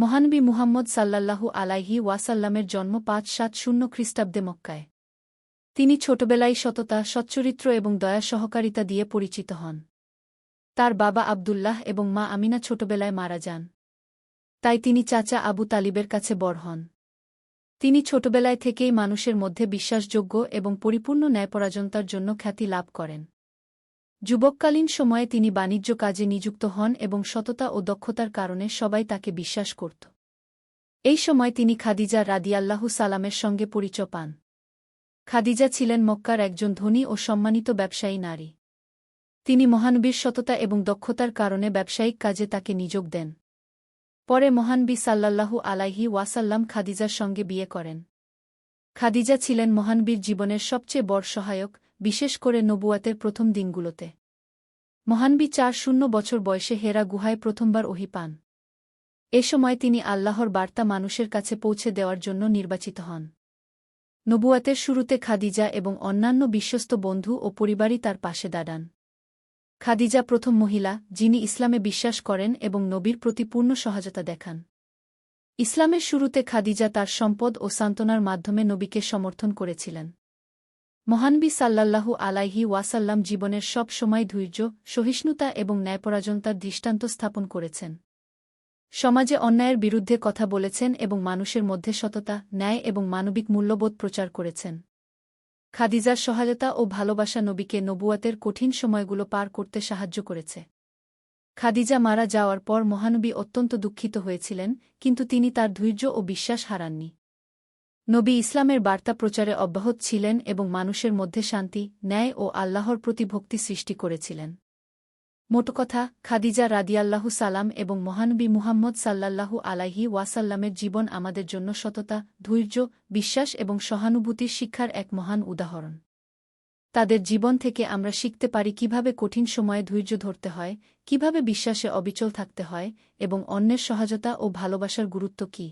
মহানবী মুহাম্মদ সাল্লাল্লাহু আলাইহি ওয়াসাল্লামের জন্ম ৫৭০ খ্রিস্টাব্দে মক্কায়। তিনি ছোটবেলায় সততা, সচ্চরিত্র এবং দয়া সহকারিতা দিয়ে পরিচিত হন। তার বাবা আবদুল্লাহ এবং মা আমিনা ছোটবেলায় মারা যান। তাই তিনি চাচা আবু তালিবের কাছে বড় হন। তিনি ছোটবেলায় থেকেই মানুষের মধ্যে বিশ্বাসযোগ্য এবং পরিপূর্ণ ন্যায়পরায়ণতার জন্য খ্যাতি লাভ করেন। যুবককালীন সময়ে তিনি বাণিজ্য কাজে নিযুক্ত হন এবং সততা ও দক্ষতার কারণে সবাই তাকে বিশ্বাস করত। এই সময় তিনি খাদিজা রাদিয়াল্লাহু সালামের সঙ্গে পরিচয় পান। খাদিজা ছিলেন মক্কার একজন ধনী ও সম্মানিত ব্যবসায়ী নারী। তিনি মহানবীর সততা এবং দক্ষতার কারণে ব্যবসায়িক কাজে তাকে নিযোগ দেন। পরে মহানবী সাল্লাল্লাহু আলাইহি ওয়াসাল্লাম খাদিজার সঙ্গে বিয়ে করেন। খাদিজা ছিলেন মহানবীর জীবনের সবচেয়ে বড় সহায়ক, বিশেষ করে নবুয়াতের প্রথম দিনগুলোতে। মহানবী ৪০ বছর বয়সে হেরা গুহায় প্রথমবার ওহী পান। এ সময় তিনি আল্লাহর বার্তা মানুষের কাছে পৌঁছে দেওয়ার জন্য নির্বাচিত হন। নবুয়াতের শুরুতে খাদিজা এবং অন্যান্য বিশ্বস্ত বন্ধু ও পরিবারই তার পাশে দাঁড়ান। খাদিজা প্রথম মহিলা, যিনি ইসলামে বিশ্বাস করেন এবং নবীর প্রতি পূর্ণ সহায়তা দেখান। ইসলামের শুরুতে খাদিজা তার সম্পদ ও সান্ত্বনার মাধ্যমে নবীকে সমর্থন করেছিলেন। মহানবী সাল্লাল্লাহু আলাইহি ওয়াসাল্লাম জীবনের সব সময় ধৈর্য, সহিষ্ণুতা এবং ন্যায়পরায়ণতার দৃষ্টান্ত স্থাপন করেছেন। সমাজে অন্যায়ের বিরুদ্ধে কথা বলেছেন এবং মানুষের মধ্যে সততা, ন্যায় এবং মানবিক মূল্যবোধ প্রচার করেছেন। খাদিজার সহায়তা ও ভালোবাসা নবীকে নবুয়াতের কঠিন সময়গুলো পার করতে সাহায্য করেছে। খাদিজা মারা যাওয়ার পর মহানবী অত্যন্ত দুঃখিত হয়েছিলেন, কিন্তু তিনি তার ধৈর্য ও বিশ্বাস হারাননি। নবী ইসলামের বার্তা প্রচারে অব্যাহত ছিলেন এবং মানুষের মধ্যে শান্তি, ন্যায় ও আল্লাহর প্রতি ভক্তি সৃষ্টি করেছিলেন। মোটকথা, খাদিজা রাদিয়াল্লাহু সালাম এবং মহানবী মুহাম্মদ সাল্লাল্লাহু আলাইহি ওয়াসাল্লামের জীবন আমাদের জন্য সততা, ধৈর্য, বিশ্বাস এবং সহানুভূতির শিক্ষার এক মহান উদাহরণ। তাদের জীবন থেকে আমরা শিখতে পারি কিভাবে কঠিন সময়ে ধৈর্য ধরতে হয়, কিভাবে বিশ্বাসে অবিচল থাকতে হয় এবং অন্যের সহায়তা ও ভালোবাসার গুরুত্ব কী।